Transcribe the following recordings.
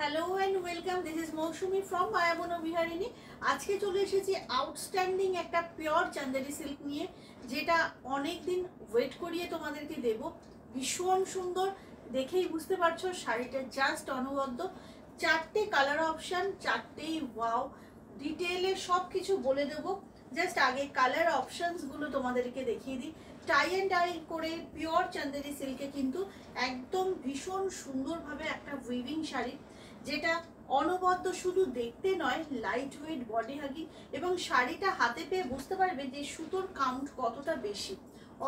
Hello and welcome, this is Mousumi from Mayaban Biharini. আজকে চলে এসেছি আউটস্ট্যান্ডিং একটা পিওর চান্দেরি সিল্ক নিয়ে, যেটা অনেক দিন ওয়েট করিয়ে তোমাদেরকে দেব। ভীষণ সুন্দর, দেখেই বুঝতে পারছো শাড়িটা জাস্ট অনবদ্য। চারটে কালার অপশান, চারটেই ওয়াও। ডিটেলে সব কিছু বলে দেবো, জাস্ট আগে কালার অপশানসগুলো তোমাদেরকে দেখিয়ে দিই। টাই অ্যান্ড ডাই করে পিওর চান্দেরি সিল্কে কিন্তু একদম ভীষণ সুন্দরভাবে একটা উইভিং শাড়ি, যেটা অনবদ্য, শুধু দেখতে নয়, লাইট ওয়েট, বডি হাগিং, এবং শাড়িটা হাতে পেয়ে বুঝতে পারবে যে সুতোর কাউন্ট কতটা বেশি।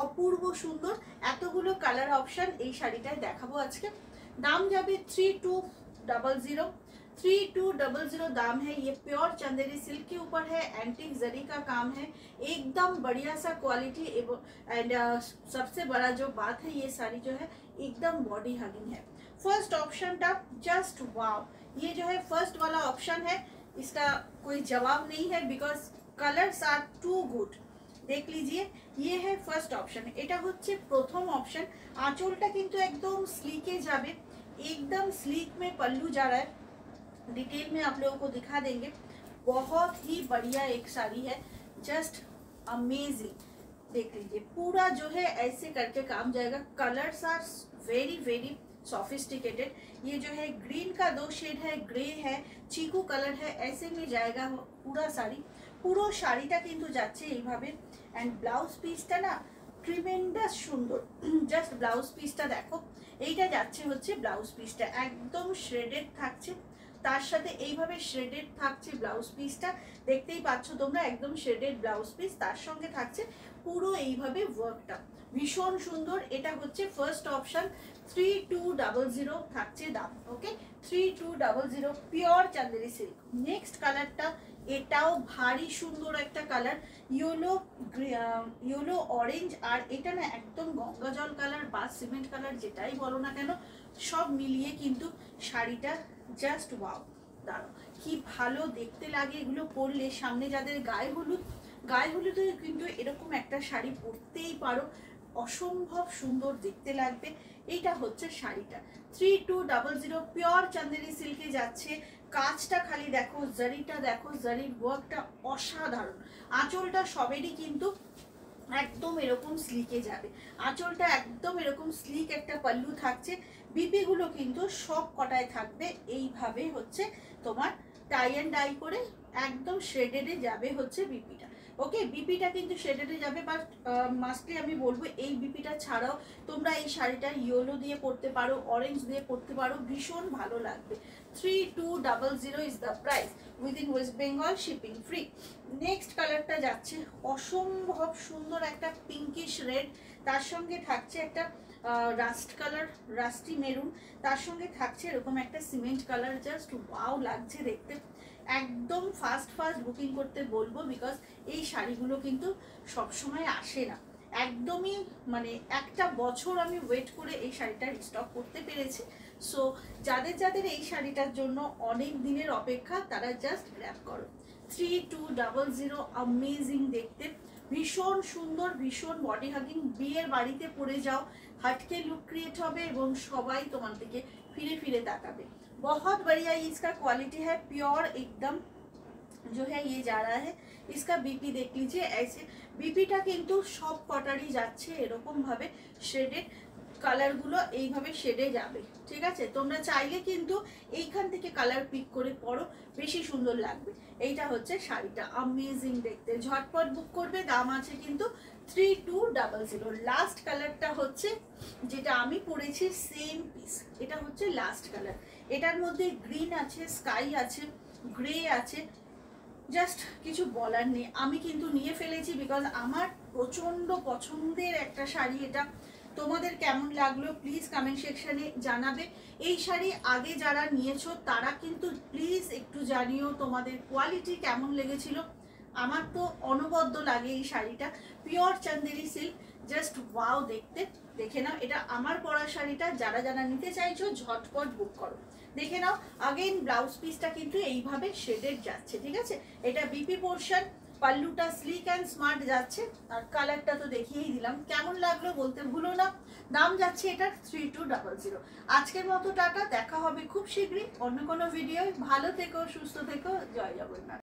অপূর্ব সুন্দর, এতগুলো কালার অপশান এই শাড়িটায় দেখাবো আজকে। दाम जाबे 3200। 3200 दाम है। ये प्योर चंदेरी सिल्क के ऊपर है, एंटीक जरी का काम है, एकदम बढ़िया सा क्वालिटी। एंड सबसे बड़ा जो बात है, ये साड़ी जो है एकदम बॉडी हगिंग है। फर्स्ट ऑप्शन था जस्ट वाव। ये जो है फर्स्ट वाला ऑप्शन है, इसका कोई जवाब नहीं है, because colours are too good. देख लीजिए, ये है फर्स्ट ऑप्शन। এটা হচ্ছে প্রথম অপশন। আঁচলটা কিন্তু একদম স্লিকে যাবে, एकदम स्लीक में पल्लू जा रहा है। डिटेल में आप लोगों को दिखा देंगे। बहुत ही बढ़िया एक साड़ी है, जस्ट अमेजिंग। देख लीजिए, पूरा जो है ऐसे करके काम जाएगा। Colours are very very sophisticated. ये जो है ग्रीन का 2 शेड है, ग्रे है, चीकू कलर है, ऐसे में जाएगा पूरा साड़ी। পুরো শাড়িটা কিন্তু যাচ্ছে এইভাবে। অ্যান্ড ব্লাউজ পিসটা না ট্রিমেন্ডাস সুন্দর। জাস্ট ব্লাউজ পিসটা দেখো, এইটা যাচ্ছে হচ্ছে ব্লাউজ পিসটা একদম শ্রেডেড থাকছে, তার সাথে এইভাবে শ্রেডেড থাকছে ব্লাউজ পিসটা। দেখতেই পাচ্ছ তোমরা, একদম শ্রেডেড ব্লাউজ পিস, তার সঙ্গে থাকছে পুরো এইভাবে ওয়ার্কটা। ভীষণ সুন্দর। এটা হচ্ছে ফার্স্ট অপশন। 3200 থাকছে দাম। ওকে, 3200 পিওর চান্দেরি সিল্ক। নেক্সট কালারটা, এটাও ভারী সুন্দর একটা কালার, ইয়েলো অরেঞ্জ। আর এটা না একদম গঙ্গা জল কালার বা সিমেন্ট কালার, যেটাই বলো না কেন, সব মিলিয়ে কিন্তু শাড়িটা জাস্ট ওয়াও। দাঁড়াও, কি ভালো দেখতে লাগে এগুলো পরলে। সামনে যাদের গায়ে হলুদে কিন্তু এরকম একটা শাড়ি পরতেই পারো, অসম্ভব সুন্দর দেখতে লাগবে। এইটা হচ্ছে শাড়িটা। 3200 পিওর চান্দেরি সিল্কে যাচ্ছে। কাজটা খালি দেখো, জারিটা দেখো, জারির ওয়ার্কটা অসাধারণ। আঁচলটা সবেরই কিন্তু একদম এরকম স্লিকে যাবে। আঁচলটা একদম এরকম স্লিক একটা পাল্লু থাকছে। বিপি গুলো কিন্তু সব কটায় থাকবে এইভাবে, হচ্ছে তোমার টাই অ্যান্ড ডাই করে একদম শ্রেডেডে যাবে হচ্ছে বিপিটা। ওকে, বিপিটা কিন্তু শ্রেডেডে যাবে, বাট মাস্টলি আমি বলবো এই বিপিটা ছাড়াও তোমরা এই শাড়িটা ইয়েলো দিয়ে পরতে পারো, অরেঞ্জ দিয়ে পরতে পারো, ভীষণ ভালো লাগবে। 3200 is the price, within West Bengal, shipping free. Next কালারটা যাচ্ছে অসম্ভব সুন্দর, একটা পিঙ্কিশ রেড, তার সঙ্গে থাকছে একটা রাস্ট কালার, রাস্টি মেরুন, তার সঙ্গে থাকছে এরকম একটা সিমেন্ট কালার। জাস্ট ওয়াও লাগছে দেখতে। একদম ফাস্ট বুকিং করতে বলবো, বিকজ এই শাড়িগুলো কিন্তু সবসময় আসে না। একদমই মানে একটা বছর আমি ওয়েট করে এই শাড়িটা রিস্টক করতে পেরেছি। সো যাদের এই শাড়িটার জন্য অনেক দিনের অপেক্ষা, তারা জাস্ট গ্র্যাব করো। 3200 অ্যামেজিং দেখতে, ভীষণ সুন্দর, ভীষণ বডি হাগিং। বিয়ের বাড়িতে পরে যাও, हटके लुक क्रिएट होबे एवं सबाई तुम्हार दिके फिरे फिरे ताकाबे। बहुत बढ़िया इसका क्वालिटी है, प्योर एकदम जो है ये जा रहा है। इसका बीपी देख लीजिए, ऐसे बीपीटा किन्तु सब कटारी जाच्छे एरकम भावे शेडेड, কালারগুলো এইভাবে শেডে যাবে। ঠিক আছে, তোমরা চাইলে কিন্তু এইখান থেকে কালার পিক করে পরো, বেশি সুন্দর লাগবে। এইটা হচ্ছে শাড়িটা, অ্যামেজিং দেখতে। ঝটপট বুক করবে, দাম আছে কিন্তু 3200। লাস্ট কালারটা হচ্ছে যেটা আমি পরেছি, সেম পিস, এটা হচ্ছে লাস্ট কালার। এটার মধ্যে গ্রিন আছে, স্কাই আছে, গ্রে আছে, জাস্ট কিছু বলার নেই। আমি কিন্তু নিয়ে ফেলেছি, বিকজ আমার প্রচণ্ড পছন্দের একটা শাড়ি এটা। তোমাদের কেমন লাগলো প্লিজ কমেন্ট সেকশনে জানাবে। এই শাড়ি আগে যারা নিয়েছো তারা কিন্তু প্লিজ একটু জানিও তোমাদের কোয়ালিটি কেমন লেগেছিল। আমার তো অনবদ্য লাগে এই শাড়িটা, pure Chanderi silk, just wow দেখতে। দেখে নাও, এটা আমার পরা শাড়িটা। যারা নিতে চাইছো ঝটপট বুক করো। দেখে নাও, আগেন ব্লাউজ পিসটা কিন্তু এইভাবে শেডেড যাচ্ছে। ঠিক আছে, এটা বিপি পোর্শন, পাল্লুটা স্লিক অ্যান্ড স্মার্ট যাচ্ছে, আর কালারটা তো দেখিয়েই দিলাম। কেমন লাগলো বলতে ভুলো না। দাম যাচ্ছে এটার 3200। আজকের মতো টাটা, দেখা হবে খুব শীঘ্রই অন্য কোনো ভিডিও। ভালো থেকো, সুস্থ থেকো, জয় জগন্নাথ।